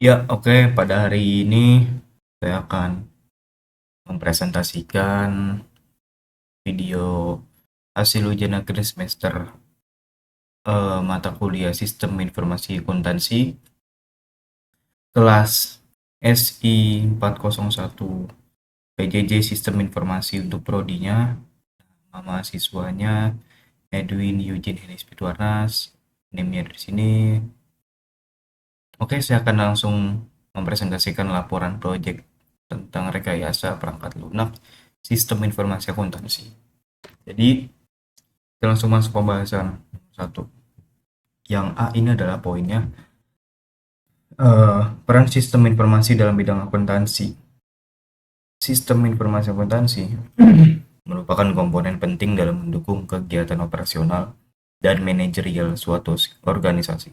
Ya, oke. Pada hari ini saya akan mempresentasikan video hasil ujian akhir semester mata kuliah Sistem Informasi Akuntansi kelas SI 401 PJJ Sistem Informasi untuk prodinya. Nama mahasiswanya Edwin Eugene Henis Pitwarnas. NIM-nya di sini. Oke, saya akan langsung mempresentasikan laporan proyek tentang rekayasa perangkat lunak Sistem Informasi Akuntansi. Jadi, kita langsung masuk pembahasan satu. Yang A ini adalah poinnya, peran sistem informasi dalam bidang akuntansi. Sistem informasi akuntansi merupakan komponen penting dalam mendukung kegiatan operasional dan manajerial suatu organisasi,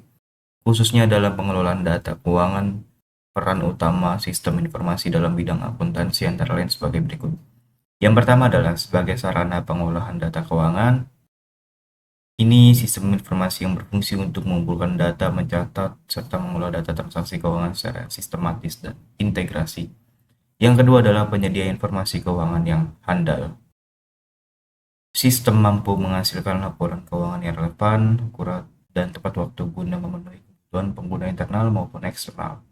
khususnya dalam pengelolaan data keuangan. Peran utama sistem informasi dalam bidang akuntansi antara lain sebagai berikut. Yang pertama adalah sebagai sarana pengolahan data keuangan. Ini sistem informasi yang berfungsi untuk mengumpulkan data, mencatat, serta mengolah data transaksi keuangan secara sistematis dan integrasi. Yang kedua adalah penyedia informasi keuangan yang handal. Sistem mampu menghasilkan laporan keuangan yang relevan, akurat, dan tepat waktu guna memenuhi kebutuhan pengguna internal maupun eksternal.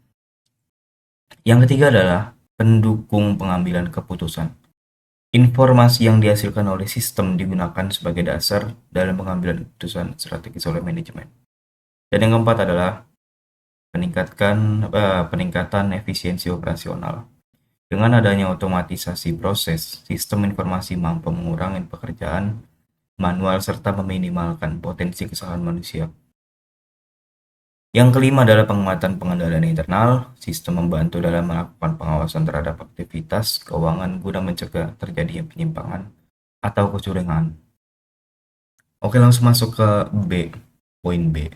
Yang ketiga adalah pendukung pengambilan keputusan. Informasi yang dihasilkan oleh sistem digunakan sebagai dasar dalam pengambilan keputusan strategis oleh manajemen. Dan yang keempat adalah peningkatan efisiensi operasional. Dengan adanya otomatisasi proses, sistem informasi mampu mengurangi pekerjaan manual serta meminimalkan potensi kesalahan manusia. Yang kelima adalah penguatan pengendalian internal. Sistem membantu dalam melakukan pengawasan terhadap aktivitas keuangan guna mencegah terjadinya penyimpangan atau kecurangan. Oke, langsung masuk ke B, poin B,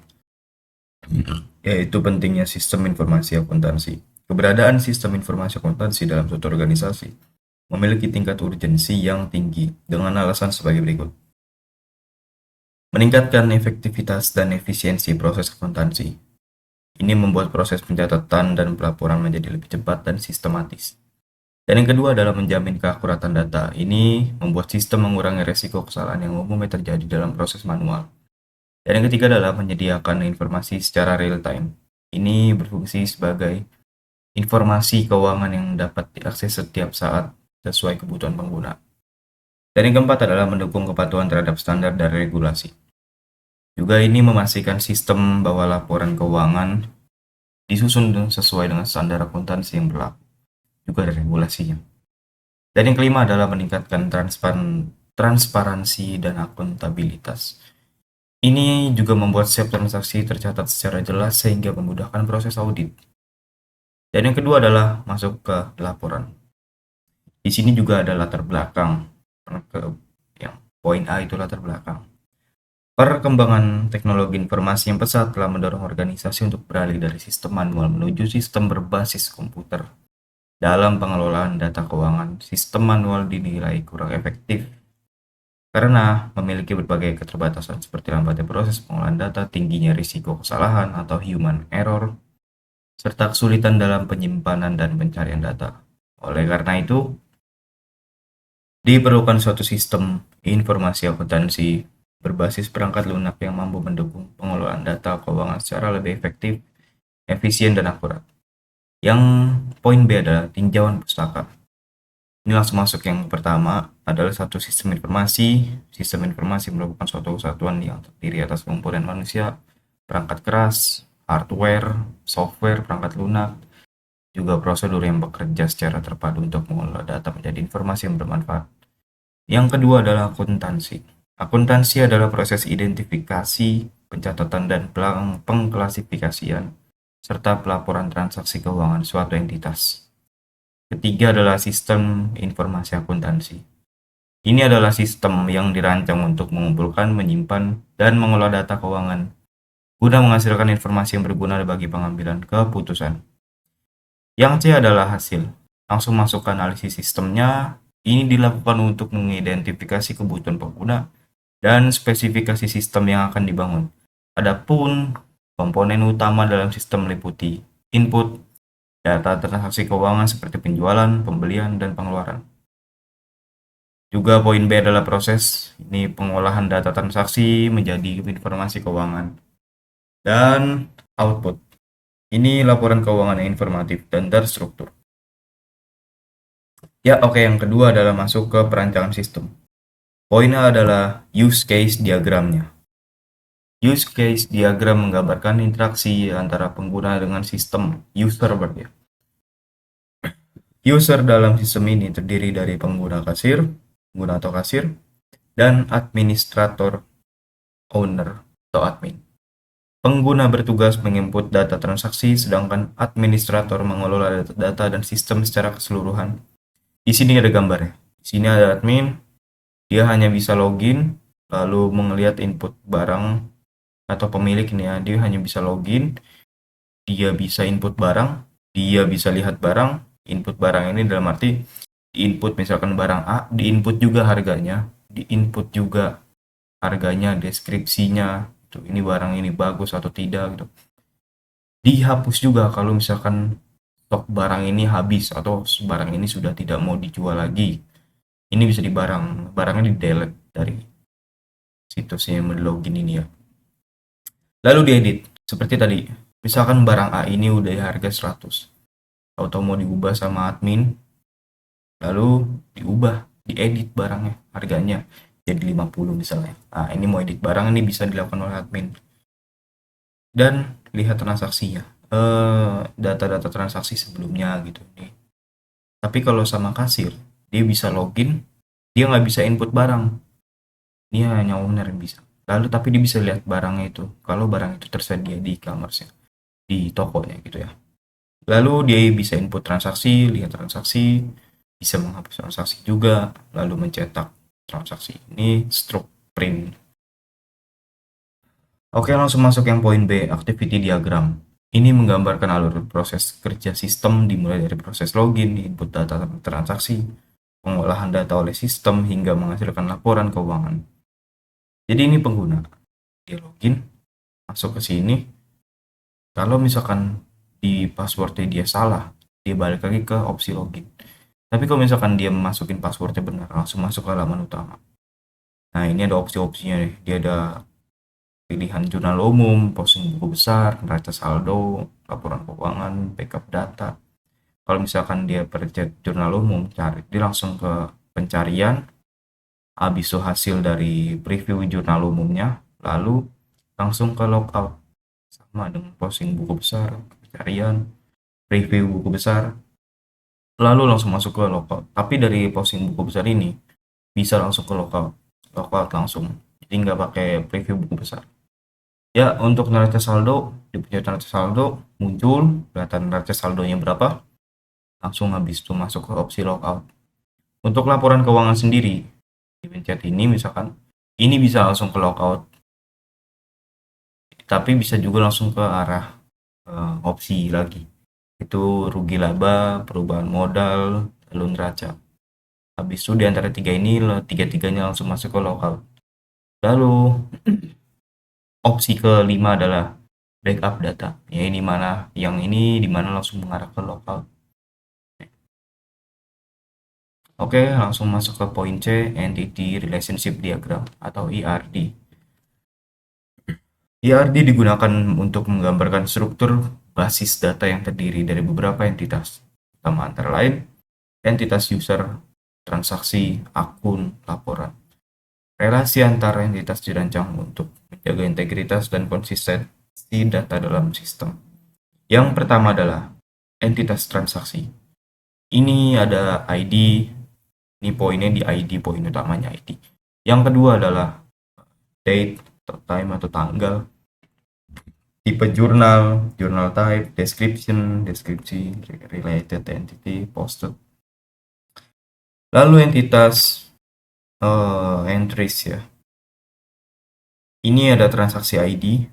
yaitu pentingnya sistem informasi akuntansi. Keberadaan sistem informasi akuntansi dalam suatu organisasi memiliki tingkat urgensi yang tinggi dengan alasan sebagai berikut. Meningkatkan efektivitas dan efisiensi proses akuntansi. Ini membuat proses pencatatan dan pelaporan menjadi lebih cepat dan sistematis. Dan yang kedua adalah menjamin keakuratan data. Ini membuat sistem mengurangi resiko kesalahan yang umumnya terjadi dalam proses manual. Dan yang ketiga adalah menyediakan informasi secara real time. Ini berfungsi sebagai informasi keuangan yang dapat diakses setiap saat sesuai kebutuhan pengguna. Dan yang keempat adalah mendukung kepatuhan terhadap standar dan regulasi. Juga ini memastikan sistem bahwa laporan keuangan disusun sesuai dengan standar akuntansi yang berlaku, juga ada regulasinya. Dan yang kelima adalah meningkatkan transparansi dan akuntabilitas. Ini juga membuat setiap transaksi tercatat secara jelas sehingga memudahkan proses audit. Dan yang kedua adalah masuk ke laporan. Di sini juga ada latar belakang. Yang poin A itu latar belakang. Perkembangan teknologi informasi yang pesat telah mendorong organisasi untuk beralih dari sistem manual menuju sistem berbasis komputer. Dalam pengelolaan data keuangan, sistem manual dinilai kurang efektif karena memiliki berbagai keterbatasan seperti lambatnya proses pengolahan data, tingginya risiko kesalahan atau human error, serta kesulitan dalam penyimpanan dan pencarian data. Oleh karena itu, diperlukan suatu sistem informasi akuntansi berbasis perangkat lunak yang mampu mendukung pengelolaan data keuangan secara lebih efektif, efisien, dan akurat. Yang poin B adalah tinjauan pustaka. Ini langsung masuk yang pertama adalah satu sistem informasi. Sistem informasi merupakan suatu kesatuan yang terdiri atas komponen manusia, perangkat keras, hardware, software, perangkat lunak, juga prosedur yang bekerja secara terpadu untuk mengolah data menjadi informasi yang bermanfaat. Yang kedua adalah akuntansi. Akuntansi adalah proses identifikasi, pencatatan, dan pengklasifikasian, serta pelaporan transaksi keuangan suatu entitas. Ketiga adalah sistem informasi akuntansi. Ini adalah sistem yang dirancang untuk mengumpulkan, menyimpan, dan mengolah data keuangan guna menghasilkan informasi yang berguna bagi pengambilan keputusan. Yang C adalah hasil. Langsung masuk ke analisis sistemnya. Ini dilakukan untuk mengidentifikasi kebutuhan pengguna dan spesifikasi sistem yang akan dibangun. Adapun komponen utama dalam sistem meliputi input, data transaksi keuangan seperti penjualan, pembelian, dan pengeluaran. Juga poin B adalah proses, ini pengolahan data transaksi menjadi informasi keuangan. Dan output, ini laporan keuangan yang informatif dan terstruktur. Ya, oke, yang kedua adalah masuk ke perancangan sistem. Poinnya adalah use case diagramnya. Use case diagram menggambarkan interaksi antara pengguna dengan sistem user berarti. User dalam sistem ini terdiri dari pengguna atau kasir, dan administrator owner atau admin. Pengguna bertugas menginput data transaksi, sedangkan administrator mengelola data dan sistem secara keseluruhan. Di sini ada gambarnya. Di sini ada admin, dia hanya bisa login, lalu melihat input barang atau pemilik ini ya, dia hanya bisa login, dia bisa input barang, dia bisa lihat barang. Input barang ini dalam arti input misalkan barang A, diinput juga harganya, diinput juga harganya, deskripsinya, tuh ini barang ini bagus atau tidak gitu. Dihapus juga kalau misalkan stok barang ini habis atau barang ini sudah tidak mau dijual lagi. Ini bisa barangnya di delete dari situsnya yang login ini ya. Lalu diedit seperti tadi. Misalkan barang A ini udah harga 100 atau mau diubah sama admin, lalu diedit barangnya, harganya jadi 50 misalnya. Nah, ini mau edit barang ini bisa dilakukan oleh admin. Dan lihat transaksinya, data-data transaksi sebelumnya gitu nih. Tapi kalau sama kasir, dia bisa login, dia nggak bisa input barang, dia hanya owner yang bisa. Lalu tapi dia bisa lihat barangnya itu, kalau barang itu tersedia di e-commerce, di tokonya gitu ya. Lalu dia bisa input transaksi, lihat transaksi, bisa menghapus transaksi juga, lalu mencetak transaksi. Ini stroke print. Oke, langsung masuk yang poin B, activity diagram. Ini menggambarkan alur proses kerja sistem dimulai dari proses login, input data transaksi, pengolahan data oleh sistem, hingga menghasilkan laporan keuangan. Jadi ini pengguna, dia login, masuk ke sini. Kalau misalkan di passwordnya dia salah, dia balik lagi ke opsi login. Tapi kalau misalkan dia masukin passwordnya benar, langsung masuk ke halaman utama. Nah, ini ada opsi-opsinya nih. Dia ada pilihan jurnal umum, posting buku besar, neraca saldo, laporan keuangan, backup data. Kalau misalkan dia pencet jurnal umum, dia langsung ke pencarian, habis itu hasil dari preview jurnal umumnya, lalu langsung ke logout. Sama dengan posting buku besar, pencarian, preview buku besar, lalu langsung masuk ke logout. Tapi dari posting buku besar ini, bisa langsung ke logout langsung. Jadi nggak pakai preview buku besar. Ya, untuk neraca saldo, dipencet neraca saldo, muncul, kelihatan neraca saldonya berapa, langsung habis itu masuk ke opsi logout. Untuk laporan keuangan sendiri, dipencet ini misalkan, ini bisa langsung ke logout, tapi bisa juga langsung ke arah opsi lagi. Itu rugi laba, perubahan modal, lalu neraca. Habis itu di antara tiga ini, tiga-tiganya langsung masuk ke logout. Lalu opsi kelima adalah backup data. Ya ini mana yang ini di mana langsung mengarah ke logout. Oke, langsung masuk ke poin C, Entity Relationship Diagram atau ERD. ERD digunakan untuk menggambarkan struktur basis data yang terdiri dari beberapa entitas, utama antara lain entitas user, transaksi, akun, laporan. Relasi antara entitas dirancang untuk menjaga integritas dan konsistensi data dalam sistem. Yang pertama adalah entitas transaksi. Ini ada ID, ini poinnya di ID, poin utamanya ID. Yang kedua adalah date atau time atau tanggal, tipe jurnal, journal type, description, deskripsi, related entity, posted. Lalu entitas entries ya. Ini ada transaksi ID.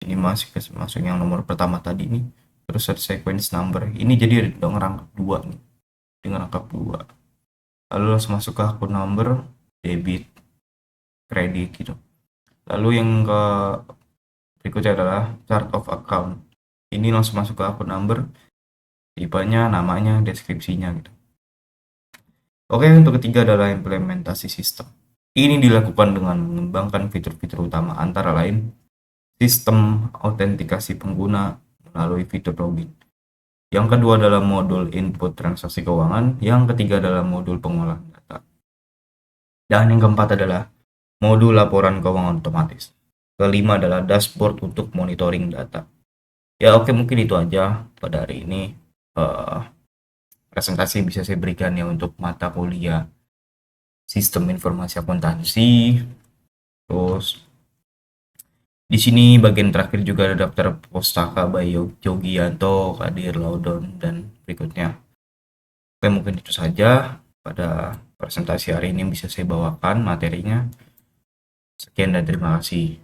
Ini masuk yang nomor pertama tadi nih. Terus ada sequence number. Ini jadi dengan rangkap 2 nih. Dengan rangkap 2. Lalu langsung masuk ke akun number, debit, kredit gitu. Lalu yang ke berikutnya adalah chart of account. Ini langsung masuk ke akun number, tipenya, namanya, deskripsinya gitu. Oke, untuk ketiga adalah implementasi sistem. Ini dilakukan dengan mengembangkan fitur-fitur utama antara lain sistem autentikasi pengguna melalui fitur login. Yang kedua adalah modul input transaksi keuangan, yang ketiga adalah modul pengolahan data. Dan yang keempat adalah modul laporan keuangan otomatis. Kelima adalah dashboard untuk monitoring data. Ya oke, mungkin itu aja pada hari ini. Presentasi bisa saya berikan ya untuk mata kuliah sistem informasi akuntansi. Terus di sini bagian terakhir juga ada daftar pustaka by Yogianto, Kadir, Laudon, dan berikutnya. Oke, mungkin itu saja pada presentasi hari ini bisa saya bawakan materinya. Sekian dan terima kasih.